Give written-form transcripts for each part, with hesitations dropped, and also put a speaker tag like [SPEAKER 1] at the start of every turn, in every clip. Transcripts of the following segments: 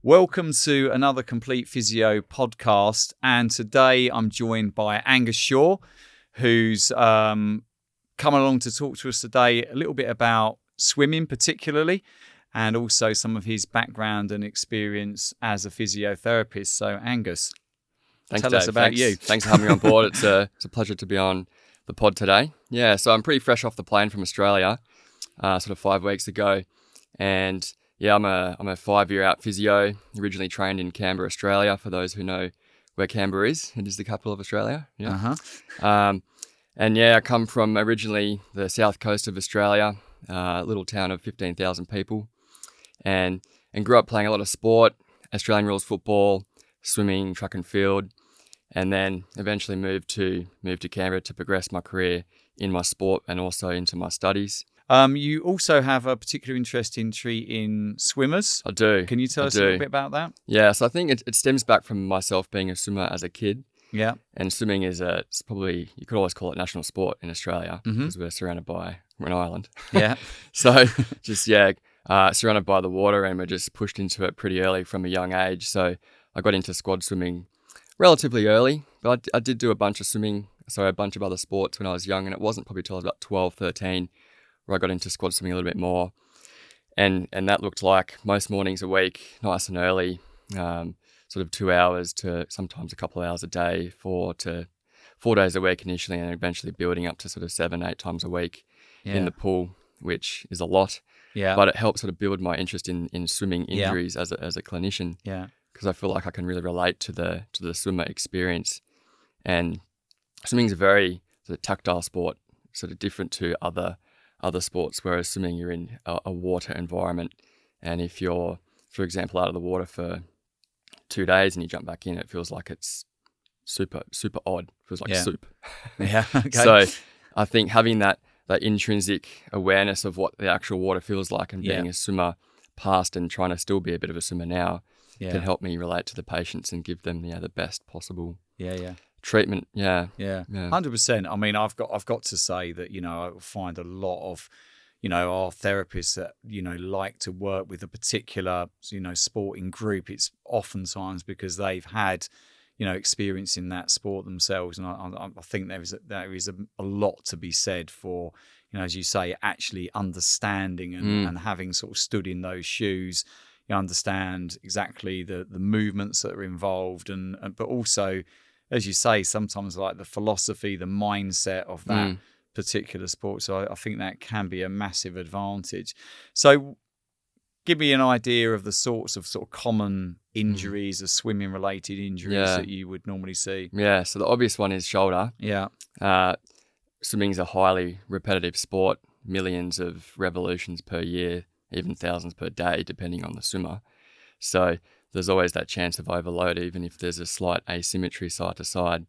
[SPEAKER 1] Welcome to another Complete Physio podcast, and today I'm joined by Angus Shaw, who's come along to talk to us today a little bit about swimming particularly, and also some of his background and experience as a physiotherapist. So Angus, tell us about you.
[SPEAKER 2] Thanks for having me on board. It's a pleasure to be on the pod today. Yeah, so I'm pretty fresh off the plane from Australia, sort of 5 weeks ago, and yeah, I'm a 5-year out physio, originally trained in Canberra, Australia, for those who know where Canberra is. It is the capital of Australia. Yeah. And yeah, I come from originally the south coast of Australia, a little town of 15,000 people, and grew up playing a lot of sport, Australian rules football, swimming, track and field, and then eventually moved to Canberra to progress my career in my sport and also into my studies.
[SPEAKER 1] You also have a particular interest in treating swimmers.
[SPEAKER 2] I do.
[SPEAKER 1] Can you tell us a little bit about that?
[SPEAKER 2] Yeah, so I think it stems back from myself being a swimmer as a kid.
[SPEAKER 1] Yeah.
[SPEAKER 2] And swimming it's probably, you could always call it national sport in Australia because we're surrounded by, we're an island.
[SPEAKER 1] Yeah.
[SPEAKER 2] So just, surrounded by the water, and we're just pushed into it pretty early from a young age. So I got into squad swimming relatively early, but I did do a bunch of other sports when I was young, and it wasn't probably till I was about 12, 13 where I got into squad swimming a little bit more. And that looked like most mornings a week, nice and early, sort of 2 hours to sometimes a couple of hours a day, 4 days a week initially, and eventually building up to sort of 7-8 times a week in the pool, which is a lot.
[SPEAKER 1] Yeah.
[SPEAKER 2] But it helped sort of build my interest in swimming injuries as a clinician.
[SPEAKER 1] Yeah.
[SPEAKER 2] Because I feel like I can really relate to the swimmer experience. And swimming is a very sort of tactile sport, sort of different to other sports, whereas swimming, you're in a water environment. And if you're, for example, out of the water for 2 days and you jump back in, it feels like it's super, super odd. It feels like soup.
[SPEAKER 1] Yeah. Okay.
[SPEAKER 2] So I think having that intrinsic awareness of what the actual water feels like, and being a swimmer past and trying to still be a bit of a swimmer now, can help me relate to the patients and give them the best possible treatment. Yeah.
[SPEAKER 1] 100%. I mean, I've got to say that, I find a lot of, our therapists that, like to work with a particular, sporting group. It's oftentimes because they've had, experience in that sport themselves. And I think there is a lot to be said for, as you say, actually understanding and having sort of stood in those shoes. You understand exactly the movements that are involved, but also, as you say, sometimes like the philosophy, the mindset of that particular sport. So I think that can be a massive advantage. So give me an idea of the sorts of common injuries or swimming related injuries that you would normally see.
[SPEAKER 2] Yeah, so the obvious one is shoulder.
[SPEAKER 1] Yeah.
[SPEAKER 2] Swimming is a highly repetitive sport, millions of revolutions per year, even thousands per day, depending on the swimmer. So there's always that chance of overload, even if there's a slight asymmetry side to side.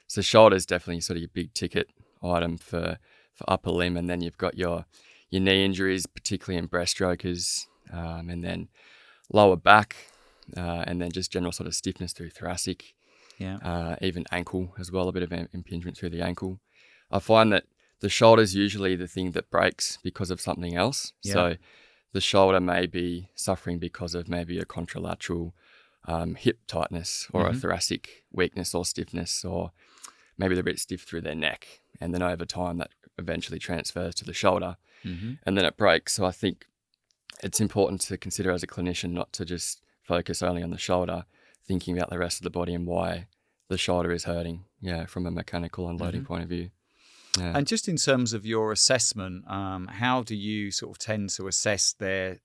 [SPEAKER 2] So shoulder is definitely sort of your big ticket item for upper limb. And then you've got your knee injuries, particularly in breaststrokers, and then lower back, and then just general sort of stiffness through thoracic, even ankle as well, a bit of impingement through the ankle. I find that the shoulder is usually the thing that breaks because of something else. Yeah. So the shoulder may be suffering because of maybe a contralateral hip tightness or a thoracic weakness or stiffness, or maybe they're a bit stiff through their neck. And then over time, that eventually transfers to the shoulder and then it breaks. So I think it's important to consider as a clinician not to just focus only on the shoulder, thinking about the rest of the body and why the shoulder is hurting, from a mechanical unloading point of view. Yeah.
[SPEAKER 1] And just in terms of your assessment, how do you sort of tend to assess their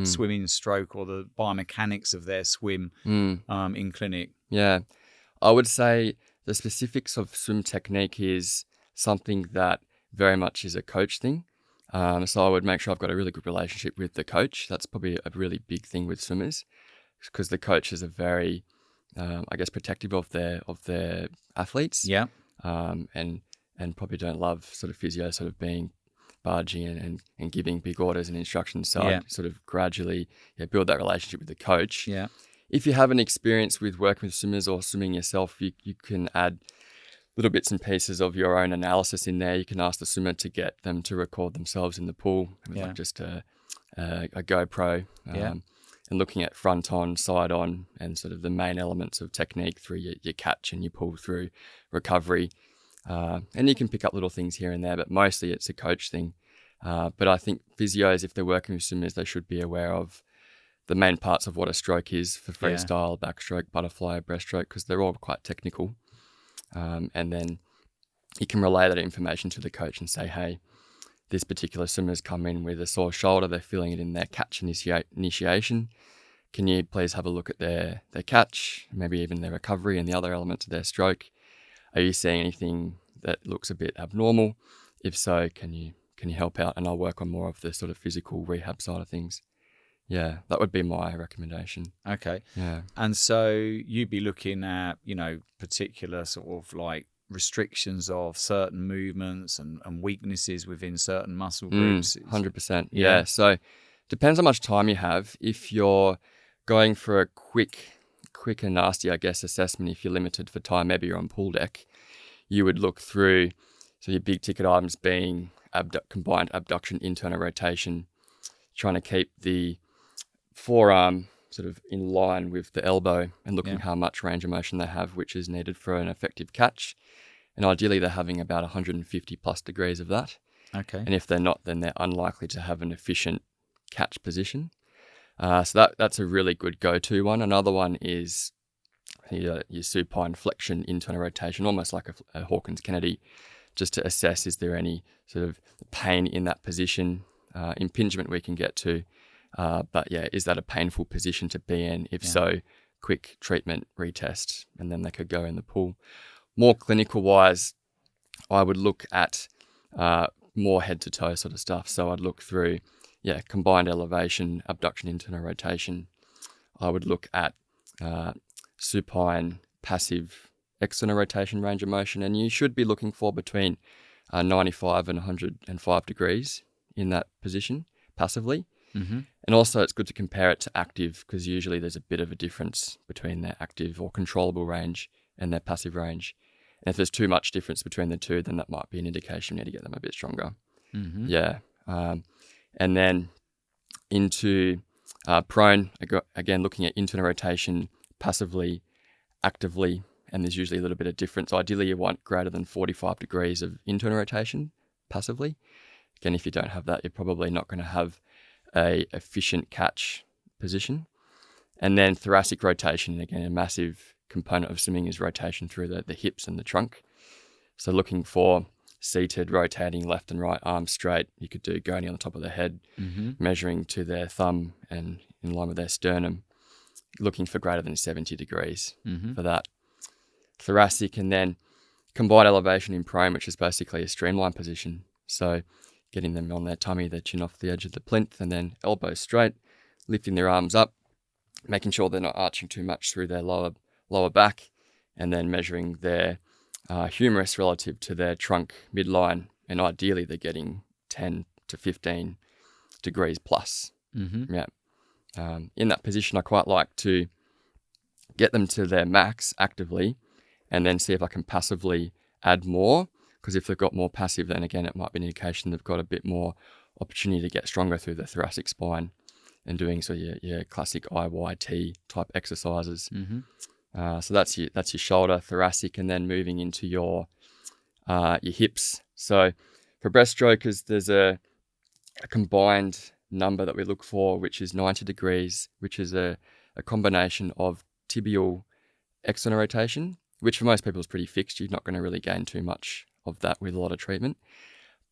[SPEAKER 1] swimming stroke or the biomechanics of their swim in clinic?
[SPEAKER 2] Yeah, I would say the specifics of swim technique is something that very much is a coach thing. So I would make sure I've got a really good relationship with the coach. That's probably a really big thing with swimmers, because the coaches are very, protective of their athletes.
[SPEAKER 1] Yeah.
[SPEAKER 2] And probably don't love sort of physio sort of being barging and giving big orders and instructions. So I'd sort of gradually build that relationship with the coach.
[SPEAKER 1] Yeah.
[SPEAKER 2] If you have an experience with working with swimmers or swimming yourself, you can add little bits and pieces of your own analysis in there. You can ask the swimmer to get them to record themselves in the pool with like just a GoPro. and looking at front on, side on, and sort of the main elements of technique through your catch and your pull through recovery. And you can pick up little things here and there, but mostly it's a coach thing. But I think physios, if they're working with swimmers, they should be aware of the main parts of what a stroke is for freestyle, backstroke, butterfly, breaststroke, because they're all quite technical. And then you can relay that information to the coach and say, hey, this particular swimmer's come in with a sore shoulder. They're feeling it in their catch initiation. Can you please have a look at their catch, maybe even their recovery and the other elements of their stroke? Are you seeing anything that looks a bit abnormal? If so, can you help out? And I'll work on more of the sort of physical rehab side of things. Yeah, that would be my recommendation.
[SPEAKER 1] Okay.
[SPEAKER 2] Yeah.
[SPEAKER 1] And so you'd be looking at, particular sort of like restrictions of certain movements and weaknesses within certain muscle groups.
[SPEAKER 2] 100%. Yeah. So depends how much time you have. If you're going for a quick and nasty, I guess, assessment, if you're limited for time, maybe you're on pool deck, you would look through, so your big ticket items being combined abduction, internal rotation, trying to keep the forearm sort of in line with the elbow and looking how much range of motion they have, which is needed for an effective catch. And ideally, they're having about 150 plus degrees of that.
[SPEAKER 1] Okay.
[SPEAKER 2] And if they're not, then they're unlikely to have an efficient catch position. So that's a really good go-to one. Another one is your supine flexion, internal rotation, almost like a Hawkins-Kennedy, just to assess, is there any sort of pain in that position? Impingement we can get to. But yeah, is that a painful position to be in? If so, quick treatment, retest, and then they could go in the pool. More clinical wise, I would look at more head to toe sort of stuff. So I'd look through, combined elevation, abduction, internal rotation. I would look at supine, passive, external rotation, range of motion, and you should be looking for between 95 and 105 degrees in that position passively.
[SPEAKER 1] Mm-hmm.
[SPEAKER 2] And also it's good to compare it to active, because usually there's a bit of a difference between their active or controllable range and their passive range. And if there's too much difference between the two, then that might be an indication you need to get them a bit stronger.
[SPEAKER 1] Mm-hmm.
[SPEAKER 2] Yeah. And then into prone, again, looking at internal rotation passively, actively, and there's usually a little bit of difference. Ideally, you want greater than 45 degrees of internal rotation passively. Again, if you don't have that, you're probably not going to have a efficient catch position. And then thoracic rotation, again, a massive component of swimming is rotation through the hips and the trunk. So looking for seated, rotating left and right, arms straight. You could do gurney on the top of the head, measuring to their thumb and in line with their sternum, looking for greater than 70 degrees for that. Thoracic, and then combined elevation in prone, which is basically a streamline position. So getting them on their tummy, their chin off the edge of the plinth, and then elbows straight, lifting their arms up, making sure they're not arching too much through their lower back, and then measuring their humerus relative to their trunk midline, and ideally they're getting 10 to 15 degrees plus. Yeah. In that position, I quite like to get them to their max actively, and then see if I can passively add more. Because if they've got more passive, then again, it might be an indication they've got a bit more opportunity to get stronger through the thoracic spine and doing your classic IYT type exercises. So that's your shoulder, thoracic, and then moving into your hips. So for breaststrokers, there's a combined number that we look for, which is 90 degrees, which is a combination of tibial external rotation, which for most people is pretty fixed. You're not going to really gain too much of that with a lot of treatment,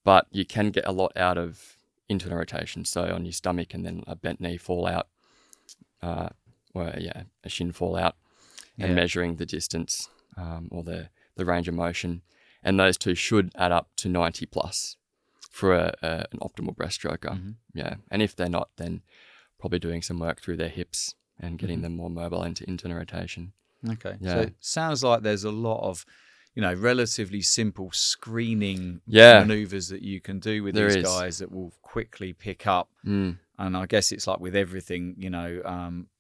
[SPEAKER 2] but you can get a lot out of internal rotation. So on your stomach, and then a bent knee fall out, a shin fall out, and measuring the distance or the range of motion. And those two should add up to 90 plus for an optimal breaststroker. Yeah. And if they're not, then probably doing some work through their hips and getting them more mobile into internal rotation.
[SPEAKER 1] Okay.
[SPEAKER 2] Yeah.
[SPEAKER 1] So it sounds like there's a lot of, relatively simple screening maneuvers that you can do with these guys that will quickly pick up. And I guess it's like with everything,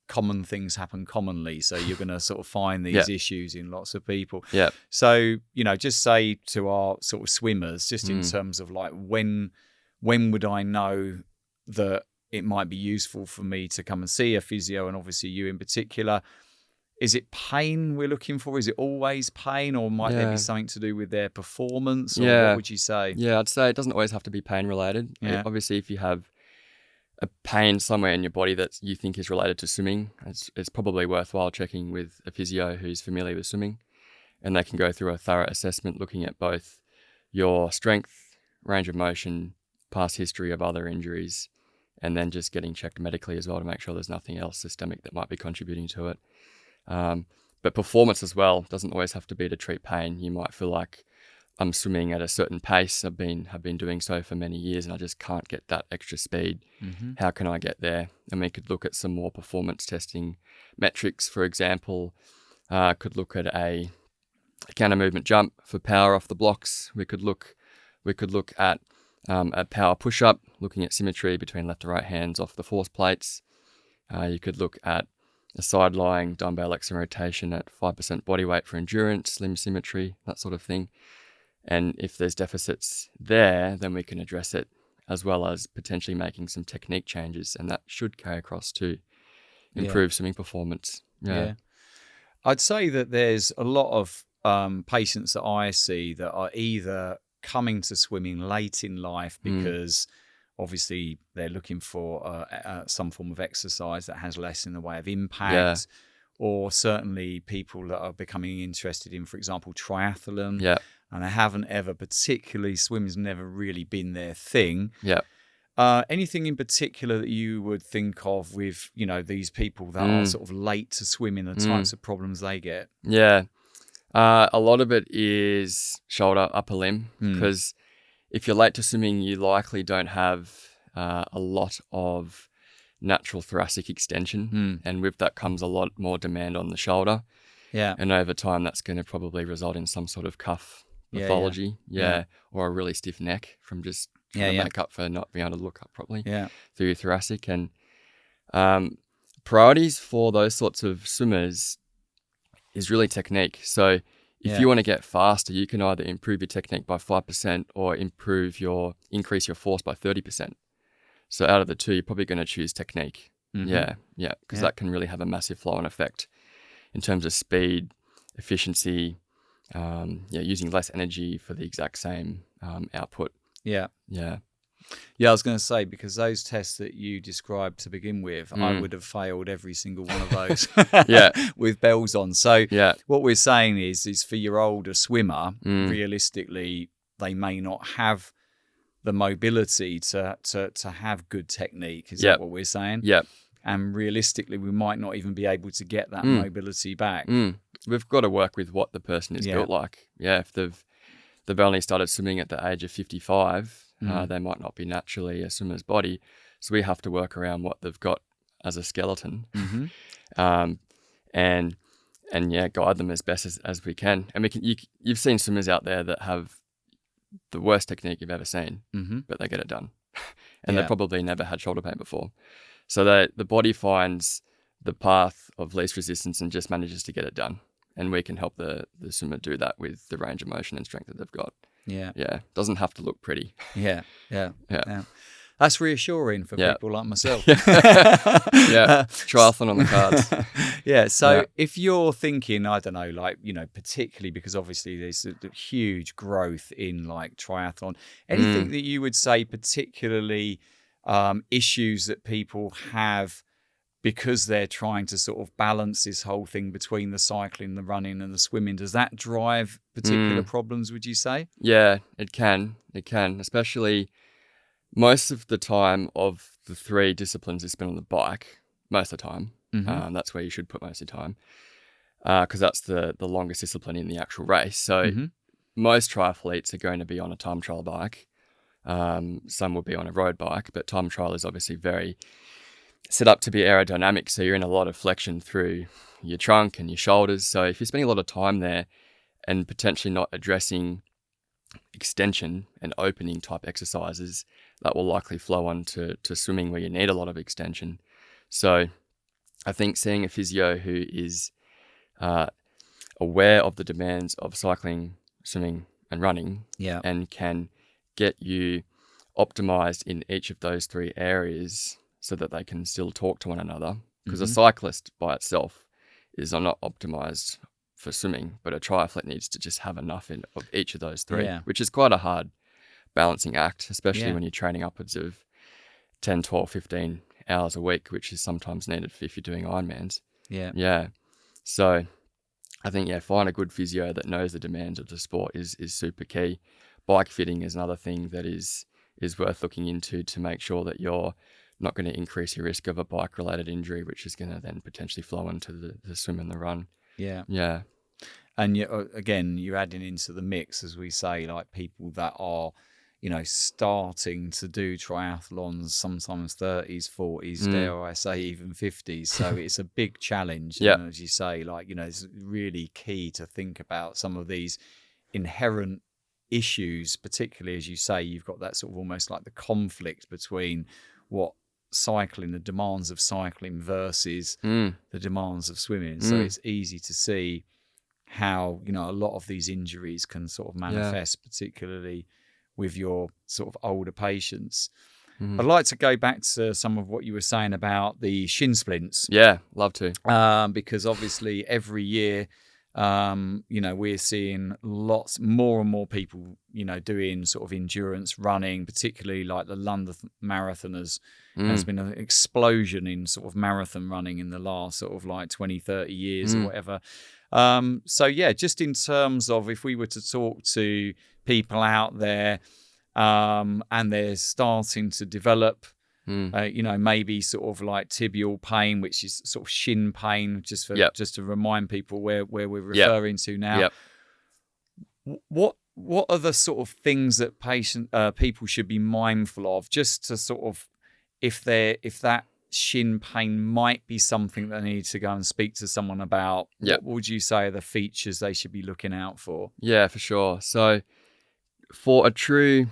[SPEAKER 1] common things happen commonly. So you're going to sort of find these issues in lots of people.
[SPEAKER 2] Yeah.
[SPEAKER 1] So, just say to our sort of swimmers, just in terms of like, when would I know that it might be useful for me to come and see a physio, and obviously you in particular. Is it pain we're looking for? Is it always pain, or might there be something to do with their performance? Or what would you say?
[SPEAKER 2] Yeah, I'd say it doesn't always have to be pain related.
[SPEAKER 1] Yeah.
[SPEAKER 2] Obviously, if you have a pain somewhere in your body that you think is related to swimming, it's probably worthwhile checking with a physio who's familiar with swimming, and they can go through a thorough assessment looking at both your strength, range of motion, past history of other injuries, and then just getting checked medically as well to make sure there's nothing else systemic that might be contributing to it. But performance as well doesn't always have to be to treat pain. You might feel like I'm swimming at a certain pace. Have been doing so for many years, and I just can't get that extra speed.
[SPEAKER 1] Mm-hmm.
[SPEAKER 2] How can I get there? And we could look at some more performance testing metrics. For example, could look at a counter movement jump for power off the blocks. We could look at a power push up, looking at symmetry between left and right hands off the force plates. You could look at a side-lying dumbbell external rotation at 5% body weight for endurance, limb symmetry, that sort of thing. And if there's deficits there, then we can address it, as well as potentially making some technique changes, and that should carry across to improve swimming performance. Yeah.
[SPEAKER 1] I'd say that there's a lot of patients that I see that are either coming to swimming late in life because obviously they're looking for some form of exercise that has less in the way of impact, or certainly people that are becoming interested in, for example, triathlon, and they haven't ever particularly, swimming's never really been their thing. Anything in particular that you would think of with, these people that are sort of late to swimming, the types of problems they get?
[SPEAKER 2] A lot of it is shoulder, upper limb, because if you're late to swimming, you likely don't have a lot of natural thoracic extension. And with that comes a lot more demand on the shoulder. And over time, that's going to probably result in some sort of cuff pathology. Or a really stiff neck from just trying to make up for not being able to look up properly through your thoracic. And priorities for those sorts of swimmers is really technique. So if you want to get faster, you can either improve your technique by 5% or increase your force by 30%. So out of the two, you're probably going to choose technique. Because that can really have a massive flow-on effect in terms of speed, efficiency, using less energy for the exact same output. I was going to say, because those tests that you described to begin with, I would have failed every single one of those with bells on. So what we're saying is for your older swimmer, realistically, they may not have the mobility to have good technique. Is that what we're saying? And realistically, we might not even be able to get that mobility back. We've got to work with what the person is built like. If they've only started swimming at the age of 55, they might not be naturally a swimmer's body. So we have to work around what they've got as a skeleton, and guide them as best as we can. And you've seen swimmers out there that have the worst technique you've ever seen, but they get it done. And they probably never had shoulder pain before. So the body finds the path of least resistance and just manages to get it done. And we can help the swimmer do that with the range of motion and strength that they've got. Doesn't have to look pretty.
[SPEAKER 1] That's reassuring for people like myself.
[SPEAKER 2] Triathlon on the cards.
[SPEAKER 1] So if you're thinking, I don't know, particularly because obviously there's a huge growth in triathlon, anything that you would say particularly issues that people have because they're trying to sort of balance this whole thing between the cycling, the running and the swimming, does that drive particular problems, would you say?
[SPEAKER 2] Yeah, it can. It can, especially most of the time of the three disciplines is spent on the bike, most of the time. That's where you should put most of your time because that's the longest discipline in the actual race. So most triathletes are going to be on a time trial bike. Some will be on a road bike, but time trial is obviously very set up to be aerodynamic. So you're in a lot of flexion through your trunk and your shoulders. So if you're spending a lot of time there and potentially not addressing extension and opening type exercises, that will likely flow on to swimming where you need a lot of extension. So I think seeing a physio who is aware of the demands of cycling, swimming and running and can get you optimized in each of those three areas so that they can still talk to one another. Because a
[SPEAKER 1] Mm-hmm.
[SPEAKER 2] cyclist by itself is not optimized for swimming, but a triathlete needs to just have enough of each of those three,
[SPEAKER 1] Yeah.
[SPEAKER 2] which is quite a hard balancing act, especially
[SPEAKER 1] Yeah.
[SPEAKER 2] when you're training upwards of 10, 12, 15 hours a week, which is sometimes needed if you're doing Ironmans.
[SPEAKER 1] Yeah.
[SPEAKER 2] Yeah. So I think, find a good physio that knows the demands of the sport is super key. Bike fitting is another thing that is worth looking into to make sure that you're not going to increase your risk of a bike-related injury, which is going to then potentially flow into the swim and the run.
[SPEAKER 1] Yeah.
[SPEAKER 2] Yeah.
[SPEAKER 1] And again, you're adding into the mix, as we say, like people that are, starting to do triathlons, sometimes 30s, 40s, dare I say even 50s. So it's a big challenge.
[SPEAKER 2] Yeah.
[SPEAKER 1] And as you say, like, it's really key to think about some of these inherent issues, particularly as you say, you've got that sort of almost like the conflict between what cycling, the demands of cycling versus the demands of swimming. So it's easy to see how, a lot of these injuries can sort of manifest, particularly with your sort of older patients. I'd like to go back to some of what you were saying about the shin splints.
[SPEAKER 2] Yeah, love to.
[SPEAKER 1] Because obviously every year, we're seeing more and more people, doing sort of endurance running, particularly like the London Marathon has been an explosion in sort of marathon running in the last sort of like 20, 30 years or whatever. So yeah, just in terms of if we were to talk to people out there, and they're starting to develop, maybe sort of like tibial pain, which is sort of shin pain, just to remind people where we're referring to now. What are the sort of things that people should be mindful of, just to sort of, if that shin pain might be something that they need to go and speak to someone about, what would you say are the features they should be looking out for?
[SPEAKER 2] Yeah, for sure. So for a true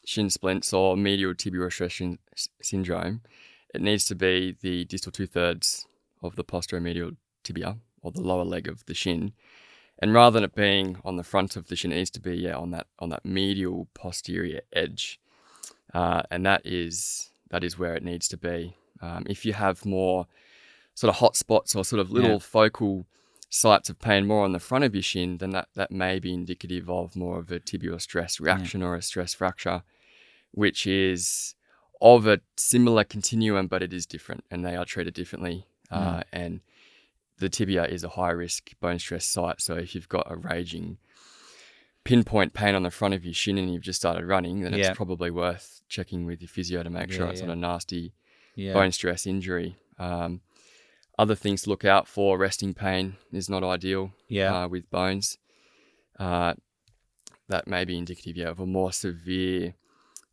[SPEAKER 2] shin splints or medial tibial stress syndrome, it needs to be the distal 2/3 of the posteromedial tibia, or the lower leg of the shin. And rather than it being on the front of the shin, it needs to be on that medial posterior edge. And that is where it needs to be. If you have more sort of hot spots or sort of little focal sites of pain more on the front of your shin, then that may be indicative of more of a tibial stress reaction or a stress fracture, which is of a similar continuum, but it is different and they are treated differently. And the tibia is a high risk bone stress site. So if you've got a raging pinpoint pain on the front of your shin and you've just started running, then it's probably worth checking with your physio to make sure it's not a nasty bone stress injury. Other things to look out for: resting pain is not ideal with bones. That may be indicative of a more severe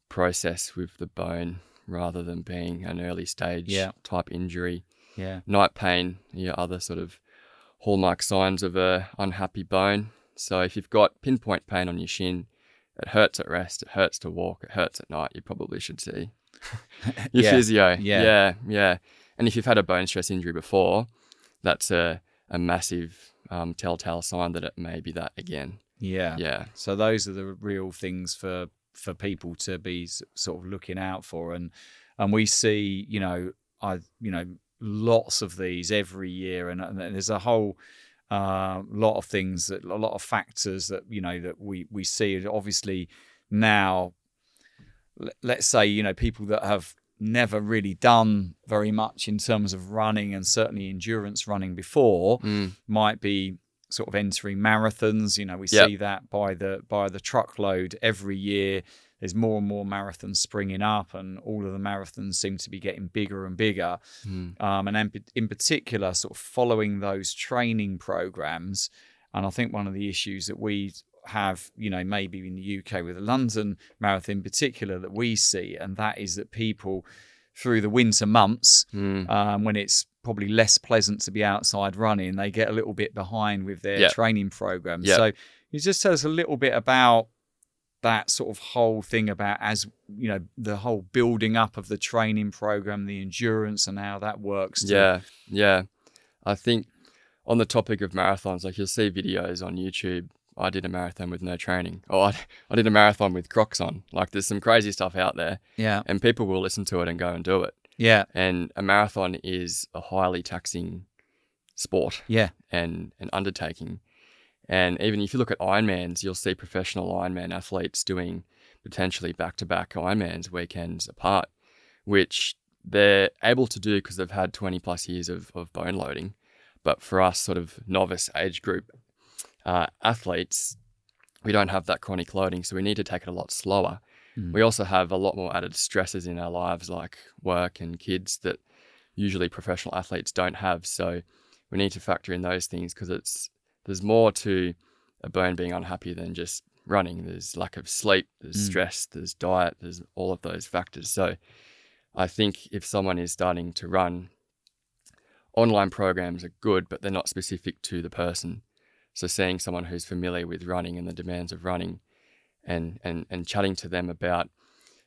[SPEAKER 2] process with the bone rather than being an early stage type injury. Night pain, other sort of hallmark signs of a unhappy bone. So if you've got pinpoint pain on your shin, it hurts at rest, it hurts to walk, it hurts at night, you probably should see your physio. Yeah. And if you've had a bone stress injury before, that's a massive telltale sign that it may be that again. Yeah.
[SPEAKER 1] So those are the real things for people to be sort of looking out for, and we see lots of these every year, and there's a whole lot of things, a lot of factors that that we see. Obviously now, let's say people that have never really done very much in terms of running, and certainly endurance running before, might be sort of entering marathons. We see that by the truckload every year. There's more and more marathons springing up, and all of the marathons seem to be getting bigger and bigger. And in particular, sort of following those training programs. And I think one of the issues that we have, maybe in the UK with the London Marathon in particular, that we see, and that is that people through the winter months, when it's probably less pleasant to be outside running, they get a little bit behind with their training programs. So you just tell us a little bit about that sort of whole thing about, as the whole building up of the training program, the endurance, and how that works.
[SPEAKER 2] Yeah. I think on the topic of marathons, like you'll see videos on YouTube. I did a marathon with no training, or I did a marathon with Crocs on. Like there's some crazy stuff out there, and people will listen to it and go and do it.
[SPEAKER 1] Yeah.
[SPEAKER 2] And a marathon is a highly taxing sport
[SPEAKER 1] Yeah.
[SPEAKER 2] and an undertaking. And even if you look at Ironmans, you'll see professional Ironman athletes doing potentially back-to-back Ironmans weekends apart, which they're able to do because they've had 20 plus years of bone loading. But for us sort of novice age group athletes, we don't have that chronic loading, so we need to take it a lot slower. We also have a lot more added stresses in our lives, like work and kids, that usually professional athletes don't have. So we need to factor in those things, because there's more to a bone being unhappy than just running. There's lack of sleep, there's stress, there's diet, there's all of those factors. So I think if someone is starting to run, online programs are good, but they're not specific to the person. So seeing someone who's familiar with running and the demands of running, and chatting to them about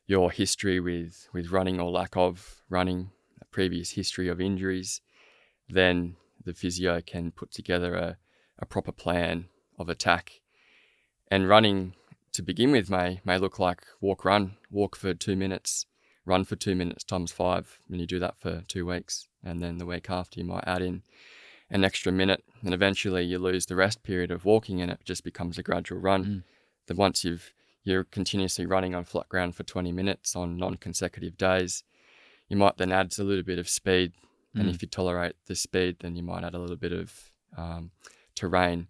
[SPEAKER 2] your history with running or lack of running, a previous history of injuries, then the physio can put together a proper plan of attack. And running, to begin with, may look like walk for 2 minutes, run for 2 minutes times 5, and you do that for 2 weeks. And then the week after, you might add in an extra minute, and eventually you lose the rest period of walking, and it just becomes a gradual run. Then once you're continuously running on flat ground for 20 minutes on non-consecutive days, you might then add a little bit of speed. And if you tolerate the speed, then you might add a little bit of terrain.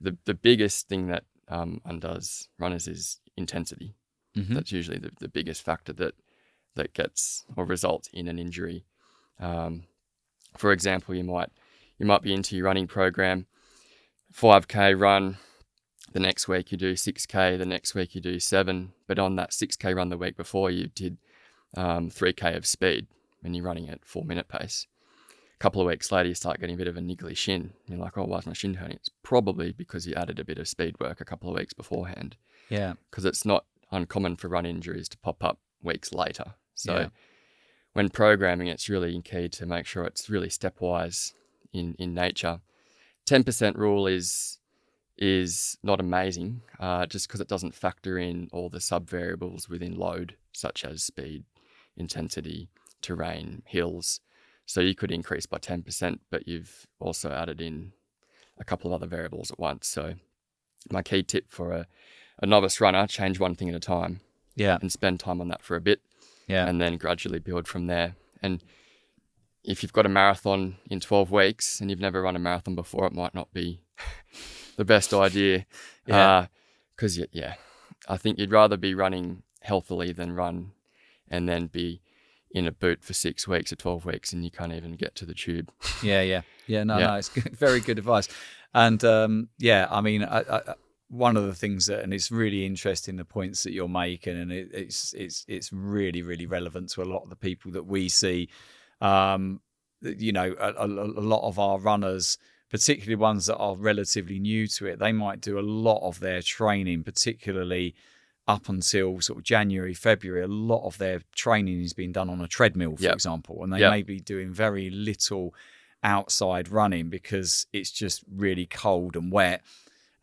[SPEAKER 2] The biggest thing that undoes runners is intensity. That's usually the biggest factor that gets or results in an injury. For example, you might be into your running program, 5K run, the next week you do 6K, the next week you do 7, but on that 6K run the week before, you did 3K of speed, and you're running at 4-minute pace. A couple of weeks later, you start getting a bit of a niggly shin. You're like, oh, why is my shin hurting? It's probably because you added a bit of speed work a couple of weeks beforehand. Yeah. Because it's not uncommon for run injuries to pop up weeks later. So when programming, it's really key to make sure it's really stepwise in nature. 10% rule is not amazing, just because it doesn't factor in all the sub-variables within load, such as speed, intensity, terrain, hills. So you could increase by 10%, but you've also added in a couple of other variables at once. So my key tip for a novice runner, change one thing at a time. And spend time on that for a bit. And then gradually build from there. And if you've got a marathon in 12 weeks and you've never run a marathon before, it might not be the best idea. Because, I think you'd rather be running healthily than run and then be in a boot for 6 weeks or 12 weeks and you can't even get to the tube. No, it's good, very good advice. And I mean, one of the things that, and it's really interesting, the points that you're making, and it's really, really relevant to a lot of the people that we see. You know, a lot of our runners, particularly ones that are relatively new to it, they might do a lot of their training, particularly up until sort of January, February. A lot of their training is being done on a treadmill, for example, and they may be doing very little outside running because it's just really cold and wet.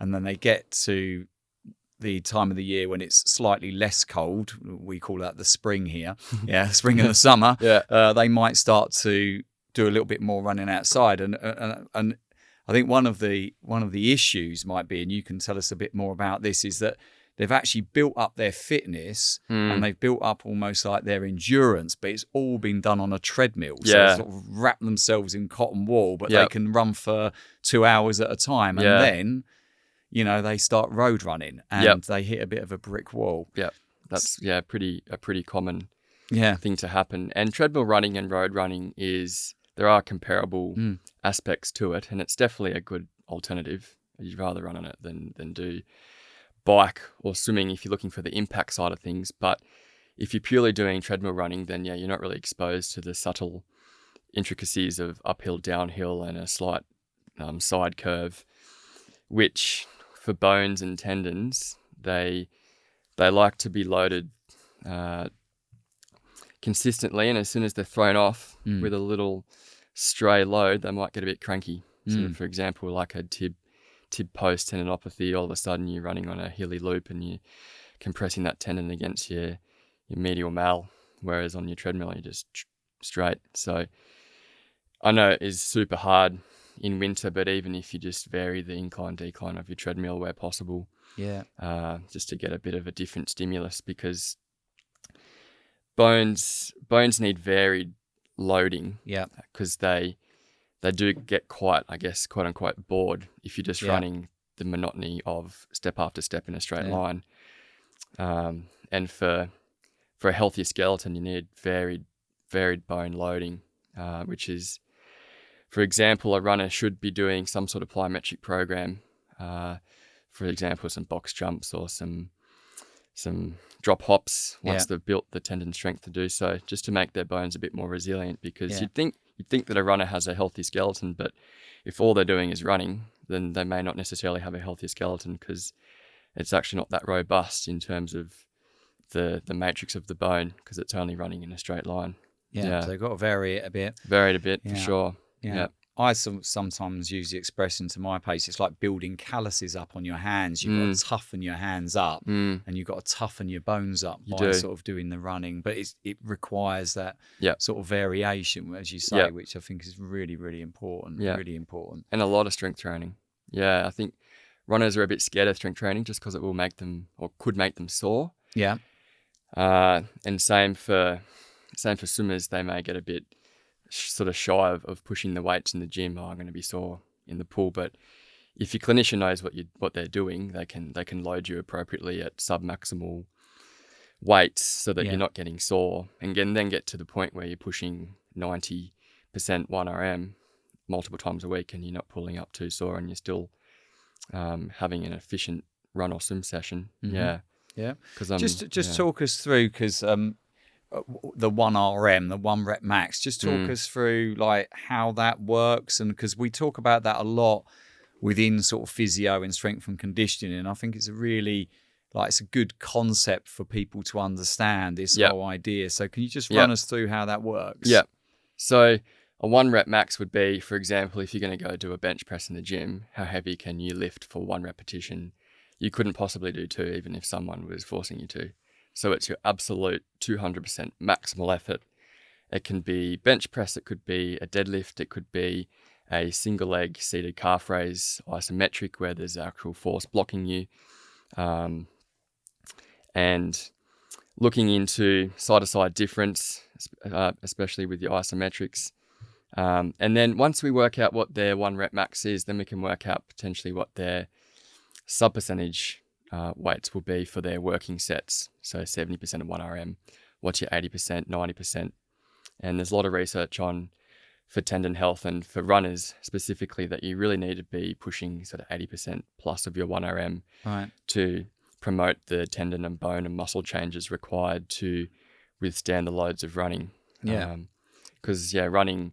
[SPEAKER 2] And then they get to the time of the year when it's slightly less cold. We call that the spring here. Spring and the summer. They might start to do a little bit more running outside. And I think one of the issues might be, and you can tell us a bit more about this, is that they've actually built up their fitness and they've built up almost like their endurance, but it's all been done on a treadmill. So they sort of wrap themselves in cotton wool, but they can run for 2 hours at a time. And then, you know, they start road running and they hit a bit of a brick wall. That's a pretty common thing to happen. And treadmill running and road running there are comparable aspects to it, and it's definitely a good alternative. You'd rather run on it than do bike or swimming if you're looking for the impact side of things. But if you're purely doing treadmill running, then you're not really exposed to the subtle intricacies of uphill, downhill, and a slight side curve, which for bones and tendons, they like to be loaded consistently, and as soon as they're thrown off with a little stray load, they might get a bit cranky. So for example, like a tib post tendinopathy, all of a sudden you're running on a hilly loop and you're compressing that tendon against your medial mal, whereas on your treadmill you're just straight. So I know it is super hard in winter, but even if you just vary the incline decline of your treadmill where possible, just to get a bit of a different stimulus, because bones need varied loading, because they do get quite, I guess, quote unquote, bored if you're just running the monotony of step after step in a straight line. And for a healthier skeleton, you need varied bone loading, which is, for example, a runner should be doing some sort of plyometric program, for example, some box jumps or some drop hops once they've built the tendon strength to do so, just to make their bones a bit more resilient. Because you'd think that a runner has a healthy skeleton, but if all they're doing is running, then they may not necessarily have a healthy skeleton, because it's actually not that robust in terms of the matrix of the bone, because it's only running in a straight line.
[SPEAKER 1] So they've got to vary it a bit.
[SPEAKER 2] For sure. Yeah.
[SPEAKER 1] I sometimes use the expression to my patients, it's like building calluses up on your hands. You've got to toughen your hands up, and you've got to toughen your bones up by sort of doing the running. But it requires that sort of variation, as you say, which I think is really, really important. Really important.
[SPEAKER 2] And a lot of strength training. Yeah, I think runners are a bit scared of strength training just because it will make them, or could make them, sore.
[SPEAKER 1] Yeah.
[SPEAKER 2] And same for swimmers, they may get a bit sort of shy of pushing the weights in the gym. I'm going to be sore in the pool. But if your clinician knows what they're doing, they can load you appropriately at submaximal weights so that you're not getting sore, and then get to the point where you're pushing 90% 1RM multiple times a week and you're not pulling up too sore, and you're still having an efficient run or swim session.
[SPEAKER 1] Yeah. Just talk us through, because the 1RM, the 1 rep max, just talk us through like how that works. And because we talk about that a lot within sort of physio and strength and conditioning, and I think it's a really, like, it's a good concept for people to understand this whole idea. So can you just run us through how that works?
[SPEAKER 2] Yeah. So a 1 rep max would be, for example, if you're going to go do a bench press in the gym, how heavy can you lift for 1 repetition? You couldn't possibly do 2, even if someone was forcing you to. So it's your absolute 200% maximal effort. It can be bench press, it could be a deadlift, it could be a single leg seated calf raise, isometric, where there's actual force blocking you. And looking into side-to-side difference, especially with your isometrics. And then once we work out what their 1 rep max is, then we can work out potentially what their sub-percentage weights will be for their working sets. So 70% of 1RM, what's your 80%, 90%? And there's a lot of research on for tendon health and for runners specifically that you really need to be pushing sort of 80% plus of your 1RM to promote the tendon and bone and muscle changes required to withstand the loads of running. Because running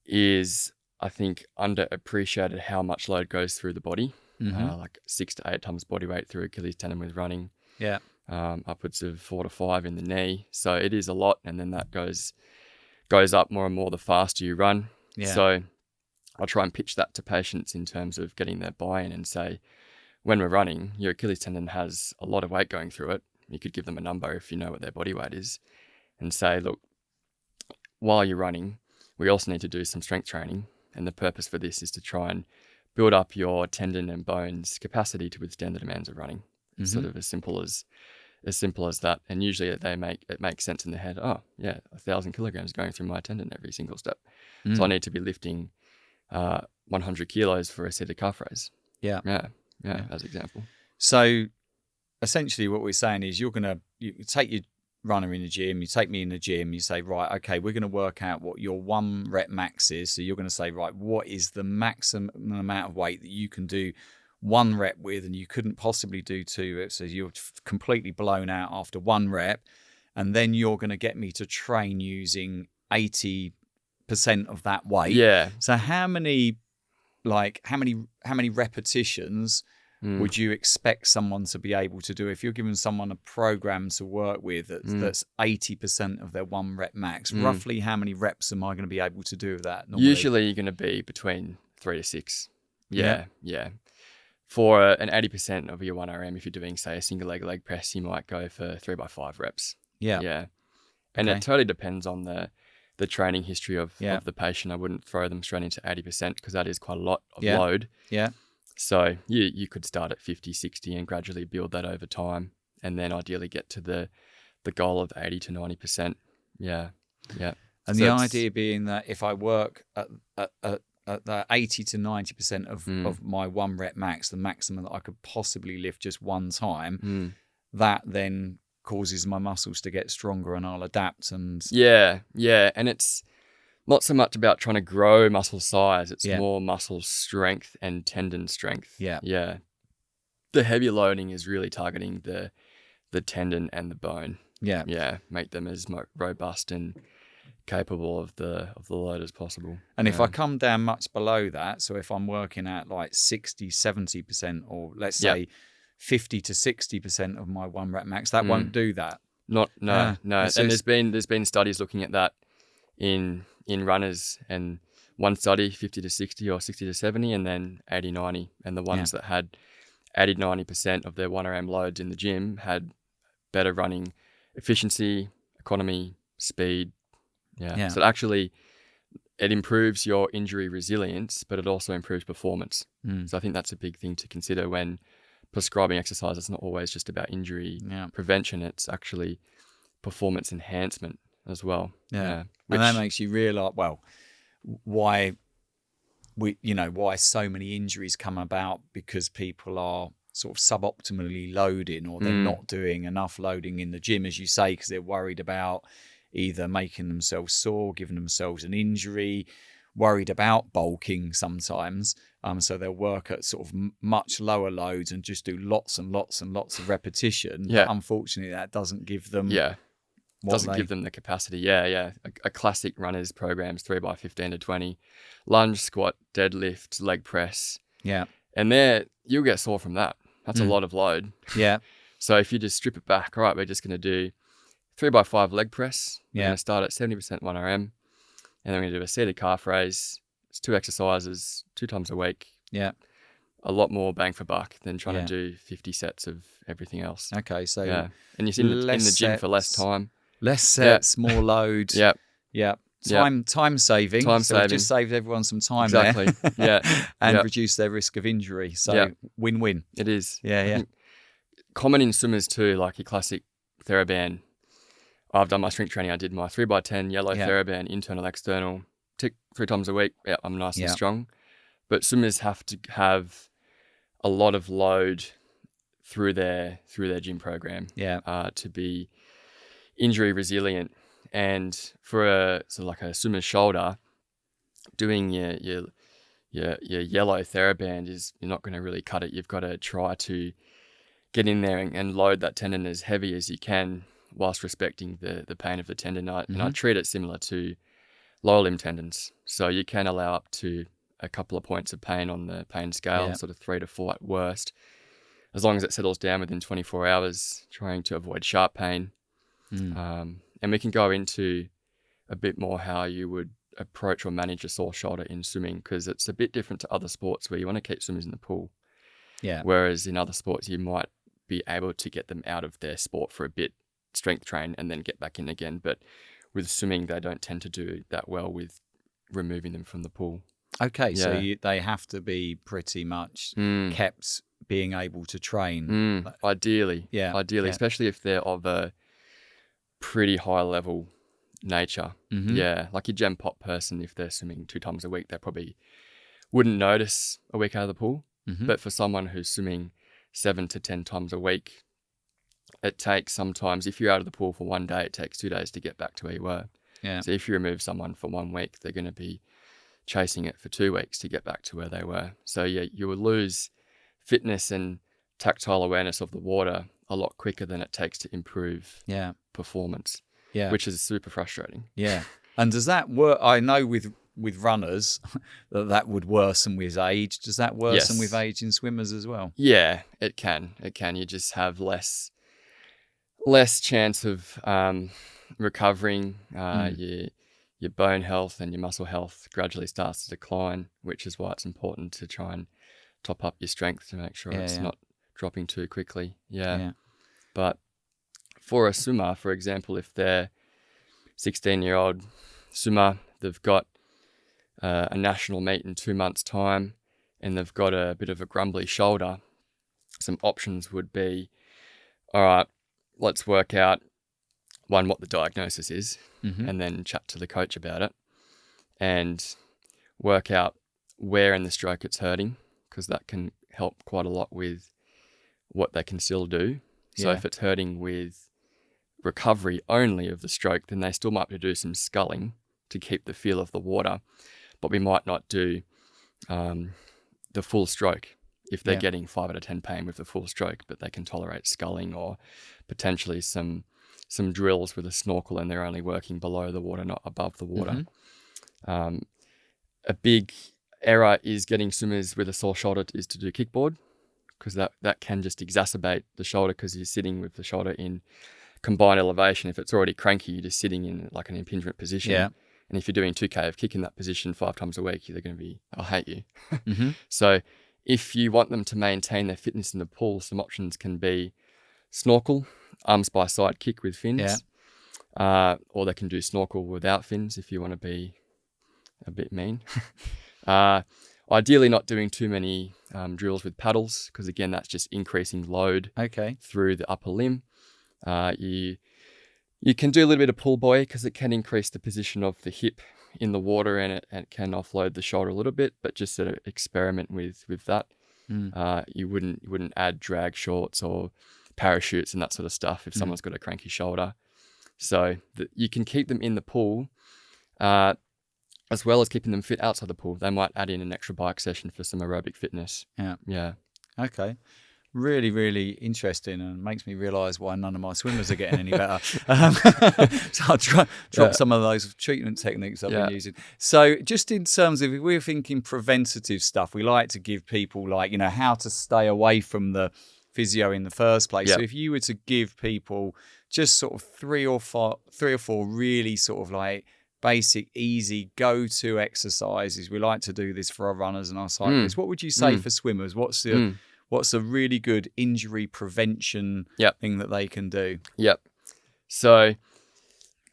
[SPEAKER 2] is, I think, underappreciated how much load goes through the body. Like 6 to 8 times body weight through Achilles tendon with running. Upwards of 4 to 5 in the knee. So it is a lot, and then that goes up more and more the faster you run. So I'll try and pitch that to patients in terms of getting their buy-in and say, when we're running, your Achilles tendon has a lot of weight going through it. You could give them a number if you know what their body weight is, and say, look, while you're running, we also need to do some strength training, and the purpose for this is to try and build up your tendon and bones capacity to withstand the demands of running. Sort of as simple as that. And usually it makes sense in the head. Oh yeah, 1,000 kilograms going through my tendon every single step. So I need to be lifting 100 kilos for a seated calf raise. As example.
[SPEAKER 1] So essentially what we're saying is you take your runner in the gym, you take me in the gym, you say, right, okay, we're going to work out what your 1 rep max is. So you're going to say, right, what is the maximum amount of weight that you can do 1 rep with, and you couldn't possibly do 2 reps, so you're completely blown out after 1 rep. And then you're going to get me to train using 80% of that weight. So how many repetitions would you expect someone to be able to do if you're giving someone a program to work with that's 80% of their 1 rep max? Roughly how many reps am I going to be able to do with that normally?
[SPEAKER 2] Usually you're going to be between 3 to 6. For an 80% of your 1RM, if you're doing, say, a single leg press, you might go for 3 by 5 reps. And it totally depends on the the training history of the patient. I wouldn't throw them straight into 80% because that is quite a lot of load.
[SPEAKER 1] Yeah.
[SPEAKER 2] So you could start at 50, 60 and gradually build that over time, and then ideally get to the goal of 80 to 90%. Yeah.
[SPEAKER 1] And so the idea being that if I work at the 80 to 90% of my 1 rep max, the maximum that I could possibly lift just one time, that then causes my muscles to get stronger and I'll adapt. And
[SPEAKER 2] and it's not so much about trying to grow muscle size, it's more muscle strength and tendon strength. The heavy loading is really targeting the tendon and the bone. Make them as robust and capable of the load as possible.
[SPEAKER 1] And if I come down much below that, so if I'm working at like 60, 70%, or let's say 50 to 60% of my 1 rep max, that won't do that. No.
[SPEAKER 2] And there's been studies looking at that in runners, and one study 50 to 60 or 60 to 70, and then 80, 90. And the ones that had 80, 90% of their 1RM loads in the gym had better running efficiency, economy, speed. So it improves your injury resilience, but it also improves performance. So I think that's a big thing to consider when prescribing exercise. It's not always just about injury prevention. It's actually performance enhancement as well.
[SPEAKER 1] And that makes you realize, why so many injuries come about, because people are sort of suboptimally loading, or they're not doing enough loading in the gym, as you say, because they're worried about either making themselves sore, giving themselves an injury, worried about bulking sometimes. So they'll work at sort of much lower loads and just do lots and lots and lots of repetition. But unfortunately, that doesn't give them
[SPEAKER 2] give them the capacity. A classic runners programs 3x15 to 20, lunge, squat, deadlift, leg press. And you'll get sore from that. That's a lot of load. So if you just strip it back, all right, we're just going to do 3x5 leg press. We're going to start at 70% 1RM, and then we're going to do a seated calf raise. It's 2 exercises, 2 times a week. A lot more bang for buck than trying to do 50 sets of everything else.
[SPEAKER 1] Okay, so
[SPEAKER 2] and you're in the gym for less time.
[SPEAKER 1] Less sets, more load. Time saving. We've just saved everyone some time there. And reduce their risk of injury. So win-win.
[SPEAKER 2] It is. Common in swimmers too, like your classic TheraBand. I've done my strength training. I did my 3x10 yellow TheraBand, internal, external, tick 3 times a week. I'm nice and strong. But swimmers have to have a lot of load through their gym program to be injury resilient. And for a swimmer's shoulder, doing your yellow TheraBand you're not going to really cut it. You've got to try to get in there and load that tendon as heavy as you can, whilst respecting the pain of the tendon. And I treat it similar to lower limb tendons. So you can allow up to a couple of points of pain on the pain scale, sort of 3 to 4 at worst, as long as it settles down within 24 hours, trying to avoid sharp pain. And we can go into a bit more how you would approach or manage a sore shoulder in swimming, because it's a bit different to other sports where you want to keep swimmers in the pool. Whereas in other sports, you might be able to get them out of their sport for a bit, strength train, and then get back in again. But with swimming, they don't tend to do that well with removing them from the pool.
[SPEAKER 1] Okay, so they have to be pretty much kept being able to train.
[SPEAKER 2] Ideally, especially if they're of a pretty high level nature. Like your gem pop person, if they're swimming 2 times a week, they probably wouldn't notice a week out of the pool. But for someone who's swimming 7 to 10 times a week, it takes sometimes, if you're out of the pool for 1 day, it takes 2 days to get back to where you were. So if you remove someone for 1 week, they're going to be chasing it for 2 weeks to get back to where they were. So you will lose fitness and tactile awareness of the water a lot quicker than it takes to improve performance, which is super frustrating.
[SPEAKER 1] And does that work? I know with runners that would worsen with age. Does that worsen with age in swimmers as well?
[SPEAKER 2] Yeah, it can. You just have less chance of recovering. Your bone health and your muscle health gradually starts to decline, which is why it's important to try and top up your strength to make sure it's not dropping too quickly. But for a swimmer, for example, if they're 16-year-old swimmer, they've got a national meet in 2 months' time, and they've got a bit of a grumbly shoulder, some options would be, all right, let's work out, one, what the diagnosis is, and then chat to the coach about it, and work out where in the stroke it's hurting, because that can help quite a lot with what they can still do. So if it's hurting with recovery only of the stroke, then they still might be to do some sculling to keep the feel of the water, but we might not do the full stroke if they're getting 5 out of 10 pain with the full stroke, but they can tolerate sculling, or potentially some drills with a snorkel and they're only working below the water, not above the water. A big error is getting swimmers with a sore shoulder is to do kickboard, because that can just exacerbate the shoulder, because you're sitting with the shoulder in combined elevation. If it's already cranky, you're just sitting in like an impingement position. Yeah. And if you're doing 2K of kick in that position 5 times a week, they're going to be, I'll hate you. So if you want them to maintain their fitness in the pool, some options can be snorkel, arms by side kick with fins, or they can do snorkel without fins if you want to be a bit mean. Ideally not doing too many drills with paddles, because again, that's just increasing load through the upper limb. You can do a little bit of pull buoy, because it can increase the position of the hip in the water, and it can offload the shoulder a little bit, but just sort of experiment with that. You wouldn't add drag shorts or parachutes and that sort of stuff if someone's got a cranky shoulder. So you can keep them in the pool, as well as keeping them fit outside the pool. They might add in an extra bike session for some aerobic fitness. Yeah.
[SPEAKER 1] Okay. Really, really interesting, and makes me realise why none of my swimmers are getting any better. So I'll drop some of those treatment techniques I've been using. So just in terms of, if we're thinking preventative stuff, we like to give people how to stay away from the physio in the first place. So if you were to give people just sort of three or four really sort of like basic, easy go-to exercises, we like to do this for our runners and our cyclists. What would you say for swimmers? What's a really good injury prevention thing that they can do?
[SPEAKER 2] So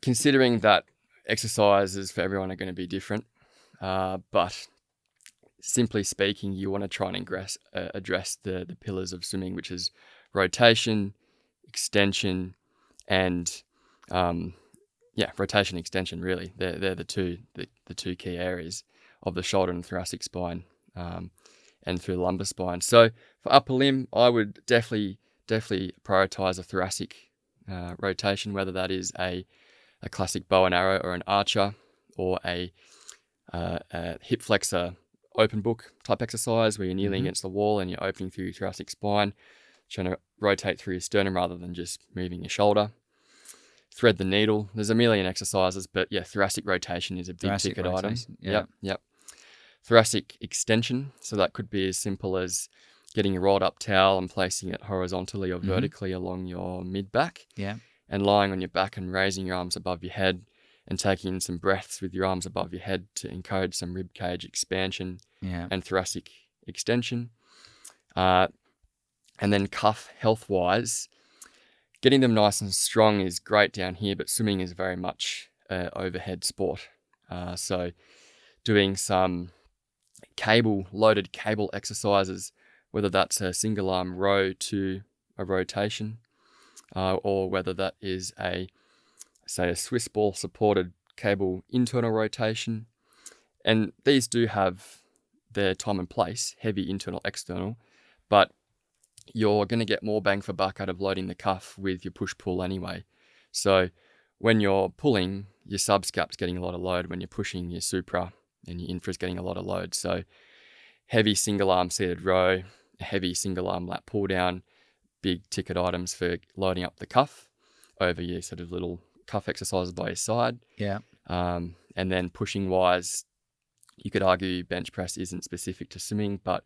[SPEAKER 2] considering that exercises for everyone are going to be different, but simply speaking, you want to try and address the pillars of swimming, which is rotation, extension, and rotation, extension. Really, they're the two key areas of the shoulder and thoracic spine, and through the lumbar spine. So for upper limb, I would definitely prioritize a thoracic rotation, whether that is a classic bow and arrow or an archer, or a hip flexor open book type exercise where you're kneeling against the wall and you're opening through your thoracic spine, trying to rotate through your sternum rather than just moving your shoulder. Thread the needle. There's a million exercises, but thoracic rotation is a big ticket item. Yep. Thoracic extension. So that could be as simple as getting a rolled up towel and placing it horizontally or vertically along your mid back. And lying on your back and raising your arms above your head and taking in some breaths with your arms above your head to encourage some rib cage expansion and thoracic extension. And then cuff health-wise, getting them nice and strong is great down here, but swimming is very much an overhead sport. So doing some loaded cable exercises, whether that's a single arm row to a rotation, or whether that is a Swiss ball supported cable internal rotation. And these do have their time and place, heavy internal, external, but you're going to get more bang for buck out of loading the cuff with your push-pull anyway. So when you're pulling, your subscap's getting a lot of load. When you're pushing, your supra and your infra's getting a lot of load. So heavy single-arm seated row, heavy single-arm lat pull-down, big ticket items for loading up the cuff over your sort of little cuff exercises by your side. And then pushing-wise, you could argue bench press isn't specific to swimming, but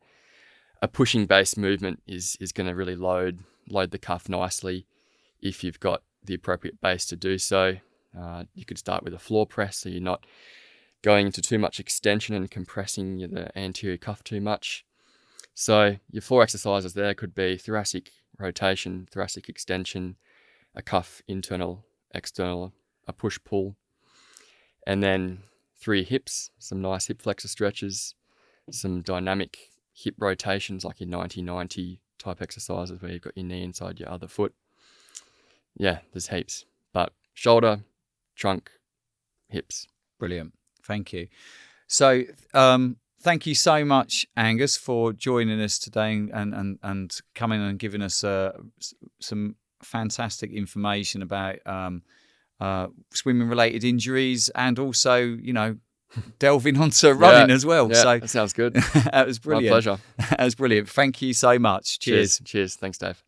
[SPEAKER 2] a pushing based movement is going to really load the cuff nicely if you've got the appropriate base to do so. You could start with a floor press, so you're not going into too much extension and compressing the anterior cuff too much. So your 4 exercises there could be thoracic rotation, thoracic extension, a cuff internal, external, a push-pull. And then 3 hips, some nice hip flexor stretches, some dynamic hip rotations like your 90-90 type exercises where you've got your knee inside your other foot. Yeah, there's heaps. But shoulder, trunk, hips.
[SPEAKER 1] Brilliant. Thank you. So thank you so much, Angus, for joining us today and coming and giving us some fantastic information about swimming related injuries, and also, you know, delving onto running as well.
[SPEAKER 2] Yeah,
[SPEAKER 1] so
[SPEAKER 2] that sounds good.
[SPEAKER 1] that was brilliant.
[SPEAKER 2] My pleasure.
[SPEAKER 1] That was brilliant. Thank you so much. Cheers.
[SPEAKER 2] Cheers. Thanks, Dave.